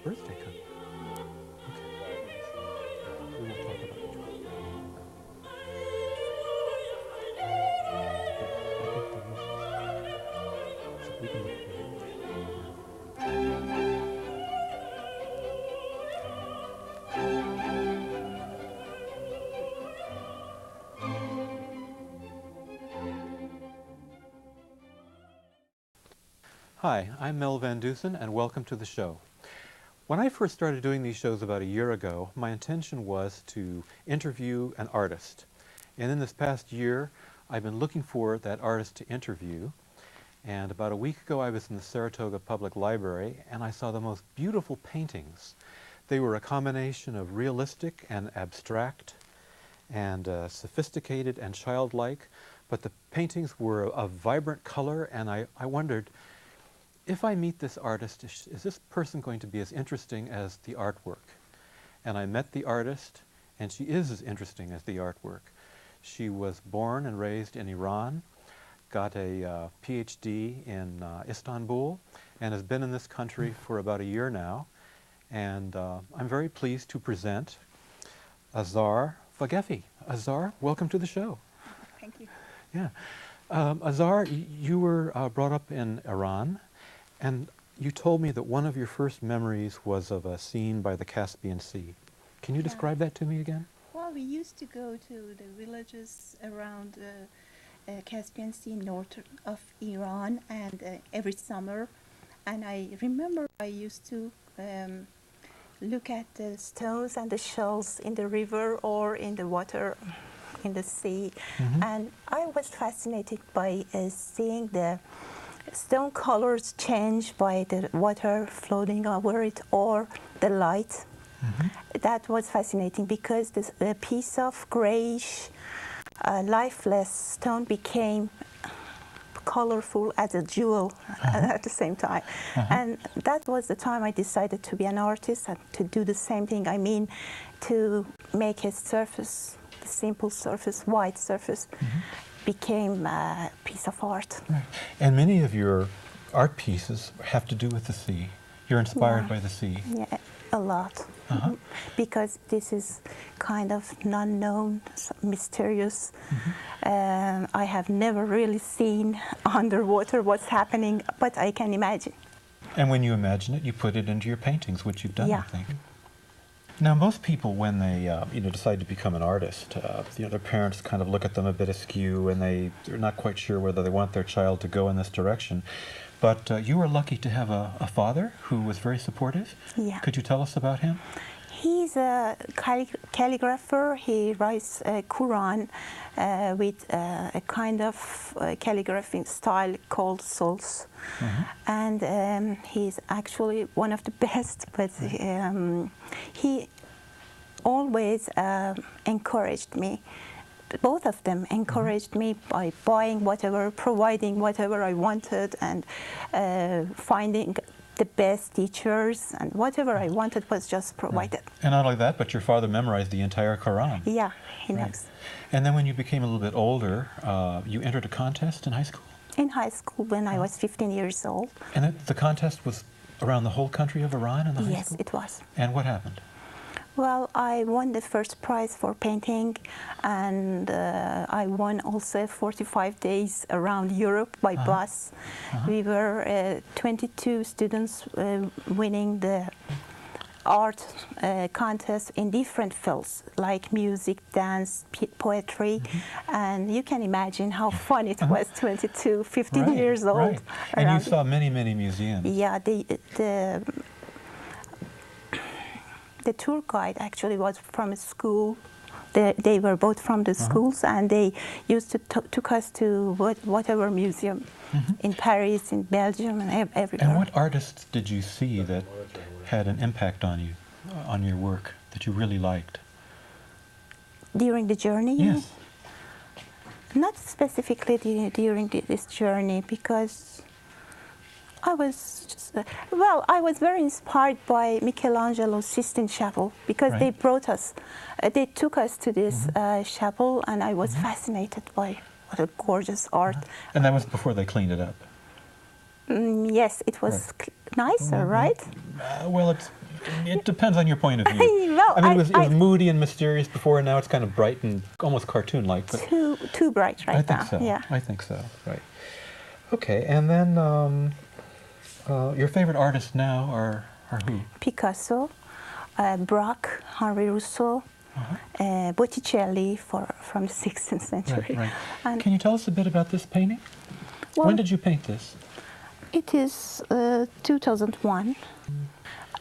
birthday coming? Okay. We won't talk about it. So we can look at it. Hi, I'm Mel Van Dusen, and welcome to the show. When I first started doing these shows about a year ago, my intention was to interview an artist. And in this past year, I've been looking for that artist to interview. And about a week ago, I was in the Saratoga Public Library, and I saw the most beautiful paintings. They were a combination of realistic and abstract, and sophisticated and childlike, but the paintings were of vibrant color, and I wondered, if I meet this artist, is this person going to be as interesting as the artwork? And I met the artist, and she is as interesting as the artwork. She was born and raised in Iran, got a PhD in Istanbul, and has been in this country for about a year now. And I'm very pleased to present Azar Vaghefi. Azar, welcome to the show. Thank you. Yeah. Azar, you were brought up in Iran, and you told me that one of your first memories was of a scene by the Caspian Sea. Can you describe that to me again? Well, we used to go to the villages around Caspian Sea, north of Iran, and every summer. And I remember I used to look at the stones and the shells in the river or in the water in the sea. Mm-hmm. And I was fascinated by seeing the stone colors change by the water floating over it or the light. Mm-hmm. That was fascinating because this piece of grayish, lifeless stone became colorful as a jewel at the same time. And that was the time I decided to be an artist and to do the same thing. I mean, to make a surface, the simple surface, white surface, became a piece of art. Right. And many of your art pieces have to do with the sea. You're inspired by the sea. Yeah, a lot. Because this is kind of unknown, mysterious. I have never really seen underwater what's happening, but I can imagine. And when you imagine it, you put it into your paintings, which you've done, Yeah. I think. Now, most people, when they decide to become an artist, their parents kind of look at them a bit askew, and they're not quite sure whether they want their child to go in this direction. But you were lucky to have a father who was very supportive. Yeah. Could you tell us about him? He's a calligrapher. He writes Quran with a kind of calligraphy style called Souls. And he's actually one of the best, but he always encouraged me. Both of them encouraged me by buying whatever, providing whatever I wanted, and finding the best teachers, and whatever I wanted was just provided. And not only that, but your father memorized the entire Quran. Yeah, he knows. And then when you became a little bit older, you entered a contest in high school? In high school, when I was 15 years old. And the contest was around the whole country of Iran in the high Yes, school? it was. And what happened? Well, I won the first prize for painting, and I won also 45 days around Europe by bus. We were 22 students winning the art contest in different fields, like music, dance, poetry, and you can imagine how fun it was, 22, 15 years old. Right. And you saw many, many museums. Yeah, the tour guide actually was from a school. They were both from the schools, and they used to took us to whatever museum in Paris, in Belgium, and everywhere. And what artists did you see that had an impact on you, on your work, that you really liked? During the journey? Yes. Not specifically during this journey, because I was just, I was very inspired by Michelangelo's Sistine Chapel, because they brought us, they took us to this chapel, and I was fascinated by what a gorgeous art. And that was before they cleaned it up? Yes, it was nicer, right? Well, It depends on your point of view. Well, I mean, it was moody and mysterious before, and now it's kind of bright and almost cartoon-like. But too bright right I think now. so. Yeah. I think so. Right. Okay, and then your favorite artists now are who? Picasso, Braque, Henri Rousseau, Botticelli from the 16th century. Right, right. And Can you tell us a bit about this painting? well, When did you paint this? it is 2001,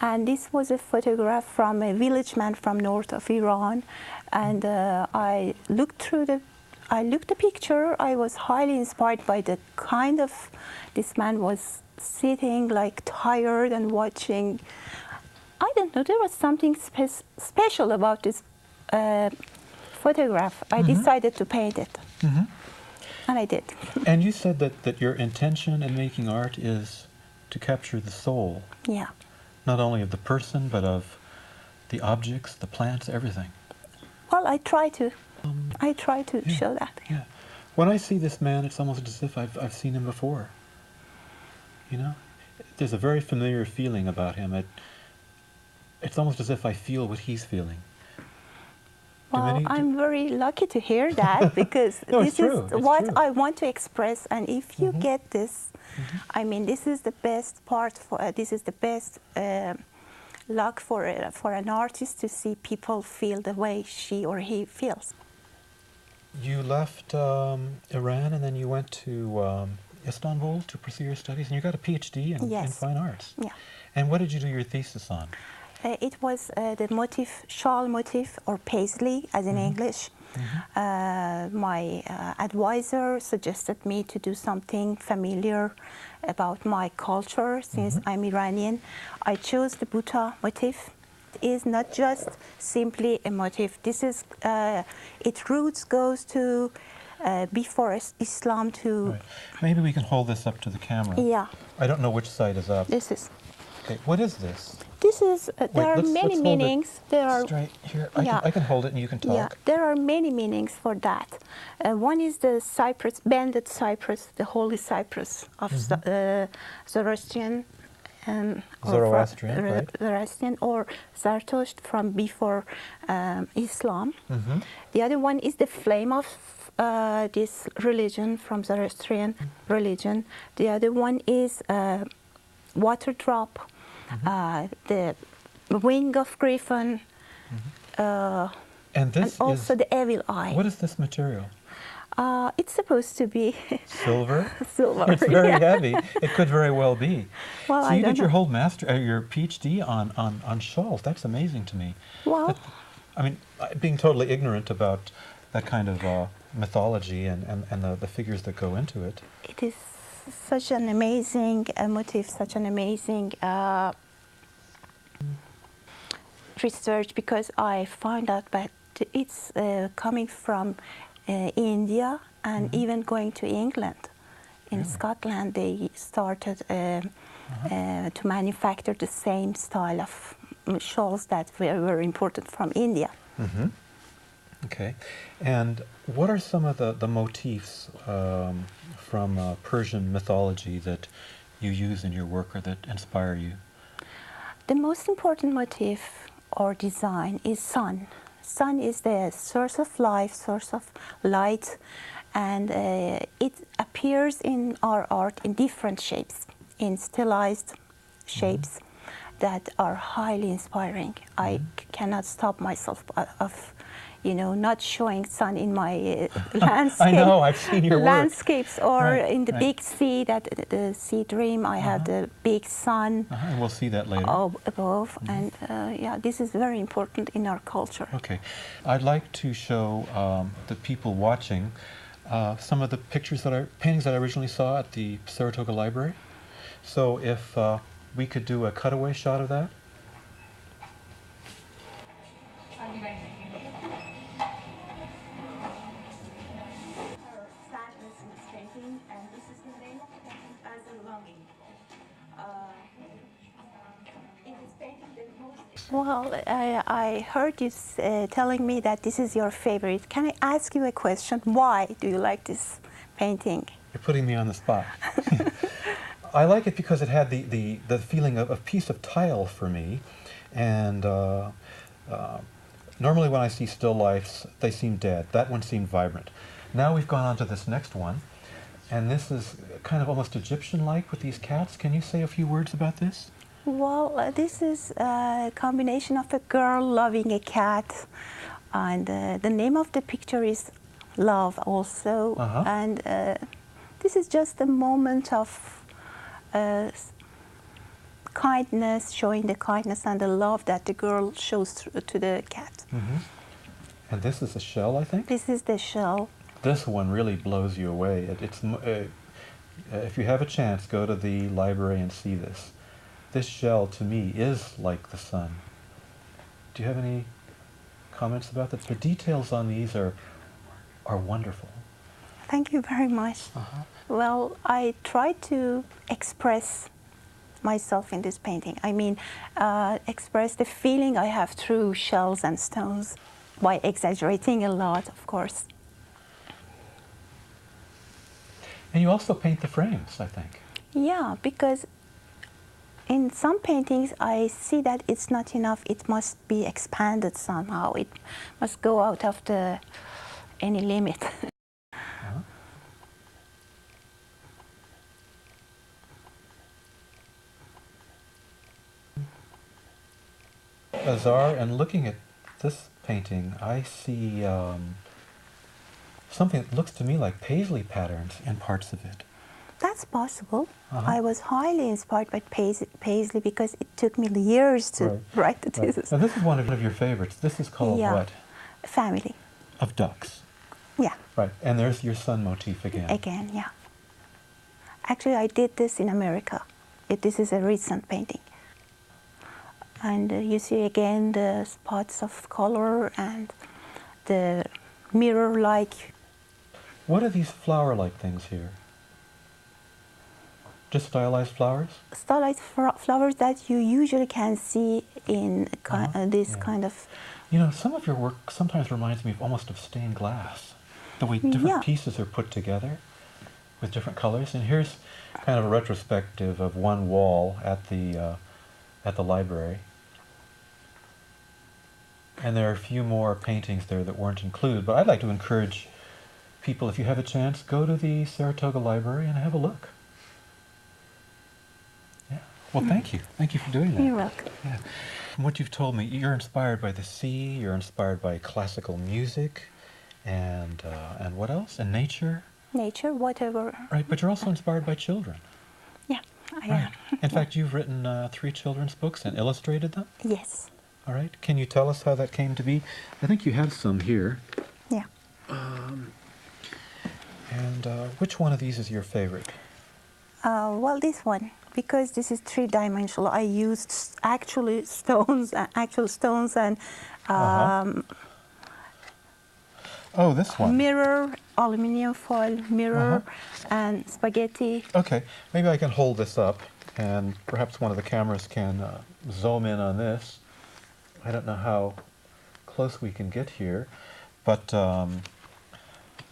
and this was a photograph from a village man from north of Iran, and I looked the picture. I was highly inspired by the kind of this man was sitting like tired and watching. I don't know, there was something special about this photograph. I decided to paint it, and I did. And you said that your intention in making art is to capture the soul, Yeah. not only of the person, but of the objects, the plants, everything. Well, I try to show that. Yeah. When I see this man, it's almost as if I've seen him before. You know? There's a very familiar feeling about him. It's almost as if I feel what he's feeling. Well, I'm very lucky to hear that, because No, this is it's what true. I want to express. And if you get this, I mean, this is the best part. This is the best luck for an artist, to see people feel the way she or he feels. You left Iran and then you went to Istanbul to pursue your studies, and you got a PhD in Yes. fine arts. Yeah. And what did you do your thesis on? It was the motif, shawl motif, or paisley, as in English. My advisor suggested me to do something familiar about my culture, since I'm Iranian. I chose the Buddha motif. It is not just simply a motif. This is, its roots goes to before Islam to... Right. Maybe we can hold this up to the camera. Yeah. I don't know which side is up. This is... Okay, what is this? This is, there are many let's meanings. There are straight here. Yeah. I can hold it and you can talk. Yeah, there are many meanings for that. One is the cypress, bended cypress, the holy cypress of Zoroastrian. Zoroastrian, right. Zoroastrian or Zarathustra from before Islam. The other one is the flame of this religion, from Zoroastrian religion. The other one is water drop, the wing of griffin, And this and also is, the evil eye. what is this material? It's supposed to be Silver? silver. It's very yeah. heavy. It could very well be. Well, So I you don't did your know. whole your PhD on shawls. That's amazing to me. Well, I mean, being totally ignorant about that kind of mythology and the figures that go into it. it is such an amazing motif, such an amazing research, because I found out that it's coming from India, and even going to England. In Scotland, they started to manufacture the same style of shawls that were imported from India. Okay. And what are some of the motifs from Persian mythology that you use in your work or that inspire you? The most important motif or design is sun. Sun is the source of life, source of light, and it appears in our art in different shapes, in stylized shapes that are highly inspiring. I cannot stop myself of, not showing sun in my landscape. I know, I've seen your work. Landscapes, or Right, in the right. big sea, the sea dream, I have the big sun And we'll see that later. above, and yeah, this is very important in our culture. Okay. I'd like to show the people watching some of the paintings that I originally saw at the Saratoga Library. So if we could do a cutaway shot of that. Sadness in this painting, and this is the name of the painting, Azar Vaghefi. In this painting, the most... Well, I heard you telling me that this is your favorite. Can I ask you a question? Why do you like this painting? You're putting me on the spot. I like it because it had the feeling of a piece of tile for me, And normally when I see still lifes, they seem dead. That one seemed vibrant. Now we've gone on to this next one, and this is kind of almost Egyptian-like with these cats. Can you say a few words about this? Well, this is a combination of a girl loving a cat, and the name of the picture is Love also. And this is just a moment of kindness, showing the kindness and the love that the girl shows to the cat. And this is a shell, I think? This is the shell. This one really blows you away. If you have a chance, go to the library and see this. This shell, to me, is like the sun. Do you have any comments about that? The details on these are wonderful. Thank you very much. Well, I try to express myself in this painting. I mean, express the feeling I have through shells and stones by exaggerating a lot, of course. And you also paint the frames, I think. Yeah, because in some paintings I see that it's not enough. It must be expanded somehow. It must go out of any limit. Azar, and looking at this painting, I see something that looks to me like paisley patterns in parts of it. That's possible. I was highly inspired by paisley because it took me years to write the thesis. Now this is one of your favorites. This is called what? Family. Of ducks. Yeah. Right, and there's your sun motif again. Again, yeah. Actually, I did this in America. This is a recent painting. And you see again the spots of color and the mirror-like. What are these flower-like things here? Just stylized flowers? Stylized flowers that you usually can see in this kind of... You know, some of your work sometimes reminds me of almost of stained glass. The way different pieces are put together with different colors. And here's kind of a retrospective of one wall at the library. And there are a few more paintings there that weren't included. But I'd like to encourage people, if you have a chance, go to the Saratoga Library and have a look. Yeah. Well, thank you. Thank you for doing that. You're welcome. Yeah. From what you've told me, you're inspired by the sea, you're inspired by classical music, and what else? And nature? Nature, whatever. Right, but you're also inspired by children. Yeah, I am. In fact, you've written 3 children's books and illustrated them? Yes. All right. Can you tell us how that came to be? I think you have some here. Yeah. And which one of these is your favorite? Well, this one, because this is 3-dimensional. I used actual stones and oh, this one. Mirror, aluminum foil, mirror, and spaghetti. Okay, maybe I can hold this up, and perhaps one of the cameras can zoom in on this. I don't know how close we can get here, but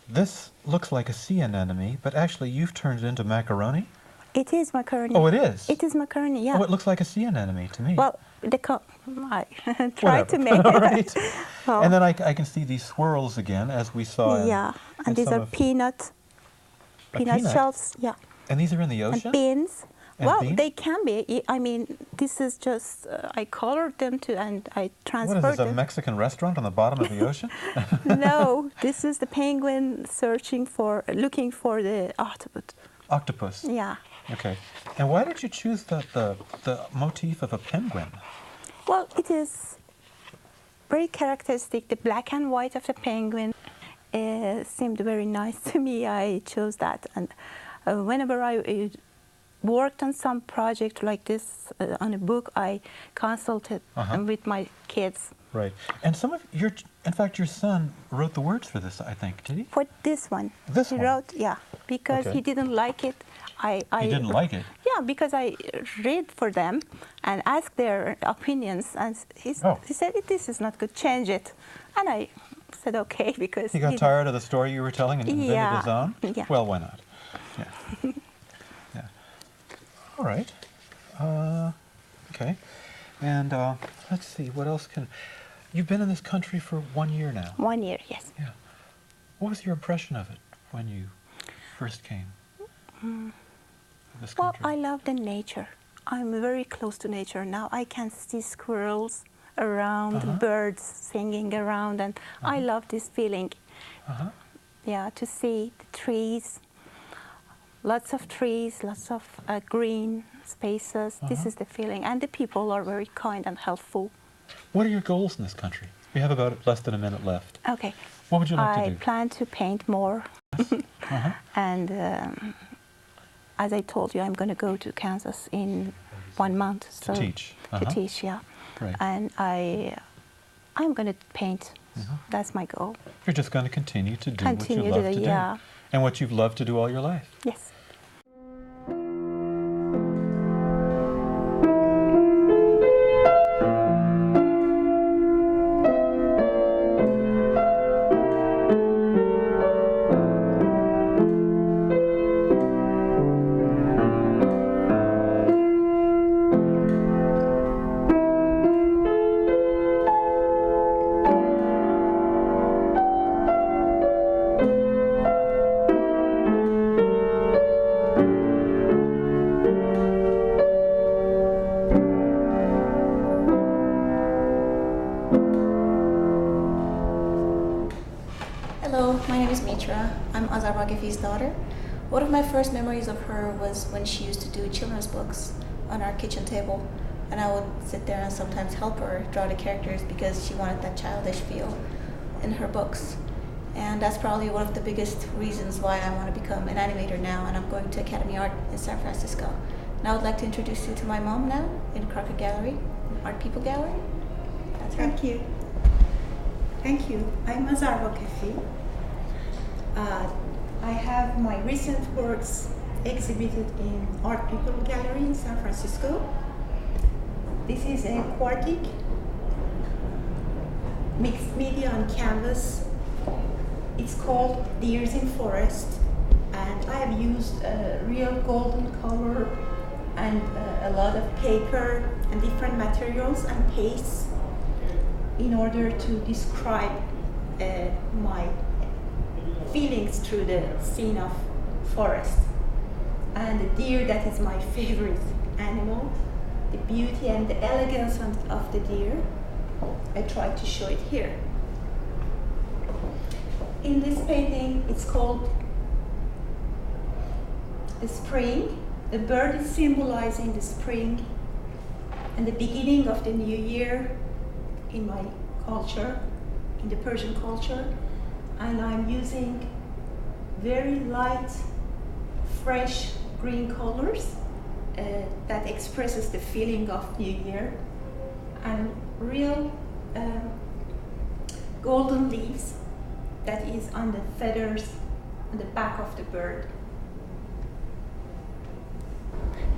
this looks like a sea anemone, but actually you've turned it into macaroni? It is macaroni. Oh, it is? It is macaroni, yeah. Oh, it looks like a sea anemone to me. Well, I tried to make right. it. Oh. And then I can see these swirls again, as we saw. Yeah, and these are peanut shells. Yeah. And these are in the ocean? And beans. And well, beans? they can be. I mean, this is just, I colored them and I transferred them. What is this, a Mexican restaurant on the bottom of the ocean? No, this is the penguin looking for the octopus. Octopus? Yeah. Okay. And why did you choose the motif of a penguin? Well, it is very characteristic. The black and white of the penguin seemed very nice to me. I chose that. And whenever I worked on some project like this, on a book, I consulted with my kids. Right. And some of in fact, your son wrote the words for this, I think, did he? For this one. This one? He wrote, yeah, because he didn't like it. He didn't like it? Yeah, because I read for them and asked their opinions, and he said, this is not good, change it. And I said, okay, because... He got tired of the story you were telling and invented his own? Yeah. Well, why not? Yeah. Yeah. All right. Okay. And let's see, what else can... You've been in this country for 1 year now. 1 year, yes. Yeah. What was your impression of it when you first came to this Well, country? I love the nature. I'm very close to nature now. I can see squirrels around, birds singing around, and I love this feeling. Yeah, to see the trees, lots of trees, lots of green spaces. This is the feeling, and the people are very kind and helpful. What are your goals in this country? We have about less than a minute left. Okay. What would you like to do? I plan to paint more. And as I told you, I'm going to go to Kansas in 1 month. So To teach? To teach, yeah. Right. And I'm going to paint. That's my goal. You're just going to continue to do Continue what you love to to yeah. do. And what you've loved to do all your life. Yes. Hello, my name is Mitra. I'm Azar Vaghefi's daughter. One of my first memories of her was when she used to do children's books on our kitchen table, and I would sit there and sometimes help her draw the characters because she wanted that childish feel in her books. And that's probably one of the biggest reasons why I want to become an animator now, and I'm going to Academy Art in San Francisco. And I would like to introduce you to my mom now in Crocker Gallery, Art People Gallery. That's right. Thank you. Thank you. I'm Azar Vaghefi. I have my recent works exhibited in Art People Gallery in San Francisco. This is a quartic mixed media on canvas. It's called Deers in Forest, and I have used real golden color and a lot of paper and different materials and pastes in order to describe my feelings through the scene of forest. And the deer, that is my favorite animal, the beauty and the elegance of the deer, I try to show it here. In this painting, it's called the spring. The bird is symbolizing the spring and the beginning of the new year in my culture, in the Persian culture. And I'm using very light, fresh green colors that expresses the feeling of New Year, and real golden leaves that is on the feathers on the back of the bird.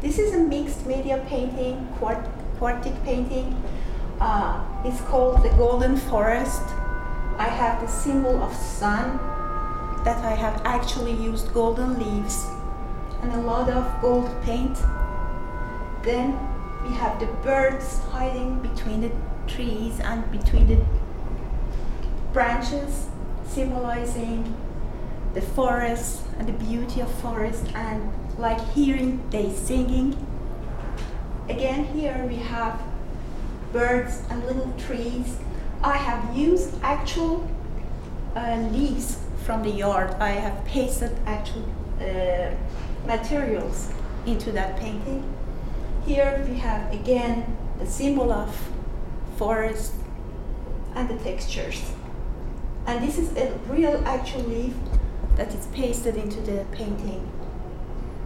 This is a mixed media painting, quartic painting. It's called the Golden Forest. I have the symbol of sun, that I have actually used golden leaves and a lot of gold paint. Then we have the birds hiding between the trees and between the branches, symbolizing the forest and the beauty of forest, and like hearing they singing. Again, here we have birds and little trees. I have used actual leaves from the yard. I have pasted actual materials into that painting. Here we have again the symbol of forest and the textures. And this is a real actual leaf that is pasted into the painting.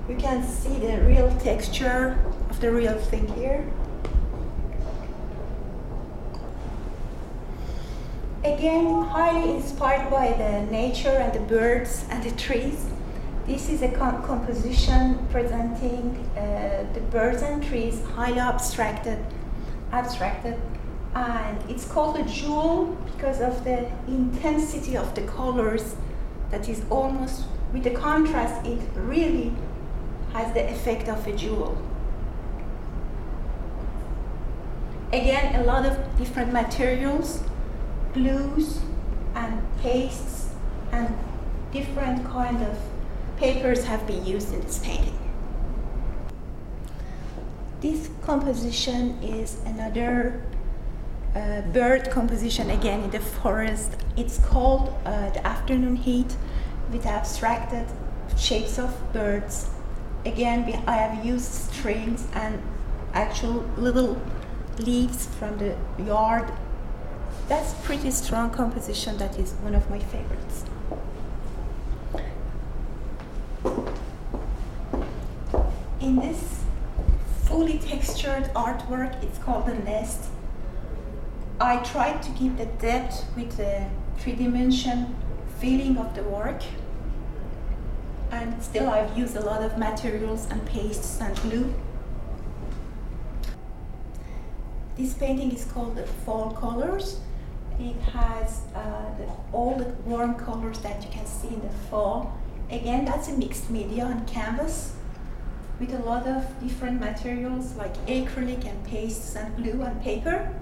You can see the real texture of the real thing here. Again, highly inspired by the nature and the birds and the trees. This is a composition presenting the birds and trees, highly abstracted, and it's called a jewel because of the intensity of the colors that is almost, with the contrast, it really has the effect of a jewel. Again, a lot of different materials, glues and pastes and different kind of papers have been used in this painting. This composition is another bird composition, again in the forest. It's called The Afternoon Heat, with abstracted shapes of birds. Again, I have used strings and actual little leaves from the yard. That's pretty strong composition. That is one of my favorites. In this fully textured artwork, it's called The Nest. I tried to give the depth with the three-dimension feeling of the work, and still I've used a lot of materials and pastes and glue. This painting is called The Fall Colors. It has all the warm colors that you can see in the fall. Again, that's a mixed media on canvas with a lot of different materials like acrylic and pastes and glue and paper.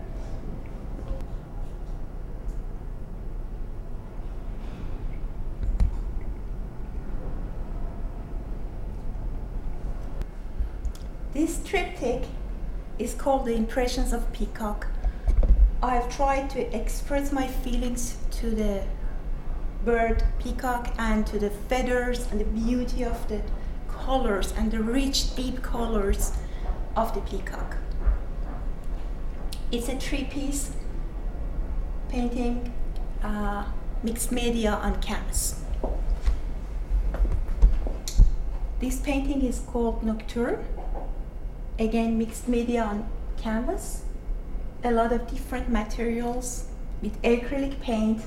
This triptych is called The Impressions of Peacock. I've tried to express my feelings to the bird peacock and to the feathers and the beauty of the colors and the rich, deep colors of the peacock. It's a three-piece painting, mixed media on canvas. This painting is called Nocturne. Again, mixed media on canvas. A lot of different materials with acrylic paint.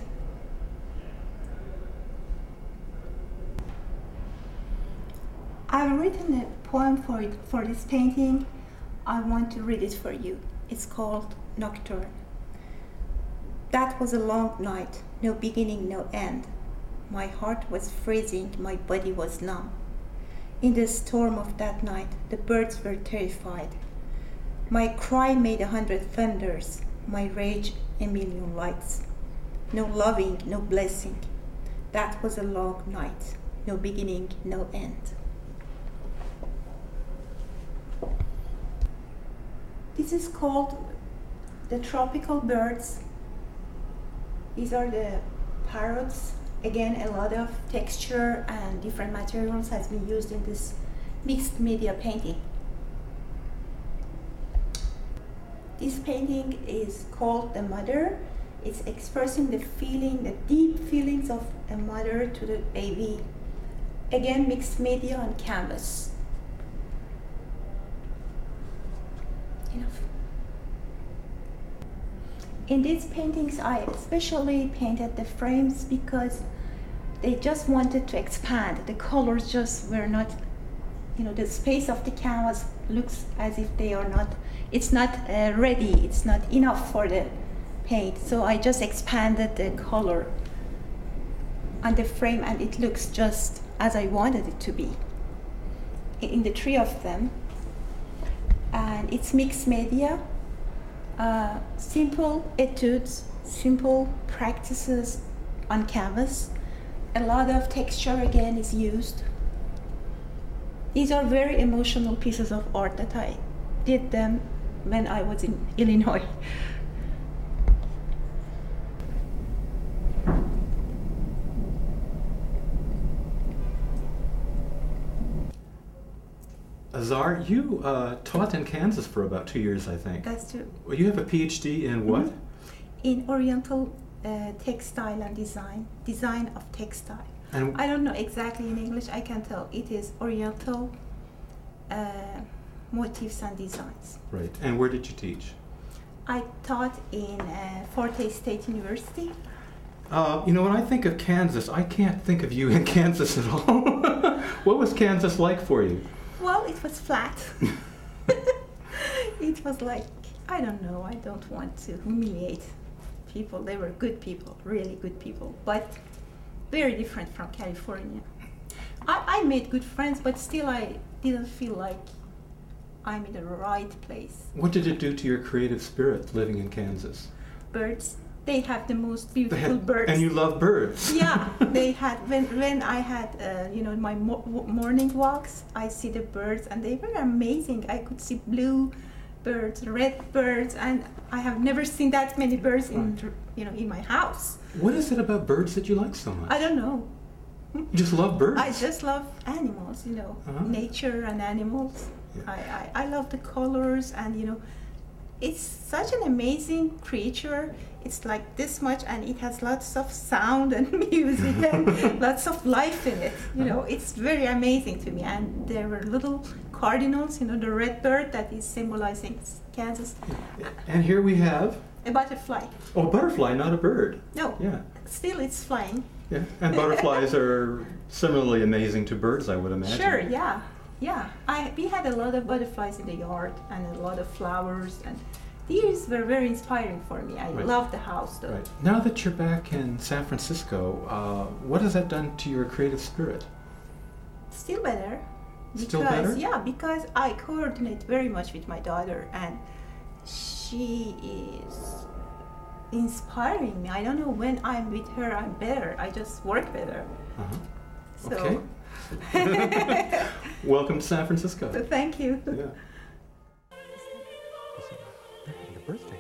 I've written a poem for this painting. I want to read it for you. It's called Nocturne. That was a long night, no beginning, no end. My heart was freezing, my body was numb. In the storm of that night, the birds were terrified. My cry made 100 thunders, my rage a million lights. No loving, no blessing. That was a long night, no beginning, no end. This is called the tropical birds. These are the parrots. Again, a lot of texture and different materials has been used in this mixed media painting. This painting is called The Mother. It's expressing the feeling, the deep feelings of a mother to the baby. Again, mixed media on canvas. Enough. In these paintings, I especially painted the frames because they just wanted to expand. The colors just were not, the space of the canvas looks as if they are not, it's not ready, it's not enough for the paint. So I just expanded the color on the frame and it looks just as I wanted it to be. In the three of them, and it's mixed media. Simple etudes, simple practices on canvas. A lot of texture again is used. These are very emotional pieces of art that I did them when I was in Illinois. Azar, you taught in Kansas for about 2 years, I think. That's true. Well, you have a PhD in what? In Oriental textile and design of textile. And I don't know exactly in English, I can tell it is Oriental motifs and designs. right. And where did you teach? I taught in Forte State University. When I think of Kansas, I can't think of you in Kansas at all. What was Kansas like for you? Well, it was flat. It was like, I don't know, I don't want to humiliate people. They were good people, really good people, but very different from California. I made good friends, but still I didn't feel like I'm in the right place. What did it do to your creative spirit living in Kansas? Birds, they have the most beautiful birds. And you love birds. Yeah, they had, when I had, my morning walks, I see the birds and they were amazing. I could see blue birds, red birds, and I have never seen that many birds in my house. What is it about birds that you like so much? I don't know. You just love birds? I just love animals, nature and animals. Yeah. I love the colors and, it's such an amazing creature. It's like this much and it has lots of sound and music and lots of life in it. It's very amazing to me. And there were little cardinals, the red bird that is symbolizing Kansas. And here we have... A butterfly. Oh, a butterfly, not a bird. No. Yeah. Still it's flying. Yeah. And butterflies are similarly amazing to birds, I would imagine. Sure, yeah. Yeah, we had a lot of butterflies in the yard and a lot of flowers, and these were very inspiring for me. I love the house though. Right. Now that you're back in San Francisco, what has that done to your creative spirit? Still better. Still better? Yeah, because I coordinate very much with my daughter and she is inspiring me. I don't know, when I'm with her I'm better. I just work better. Uh-huh. So. Okay. Welcome to San Francisco. Thank you. Yeah. Your birthday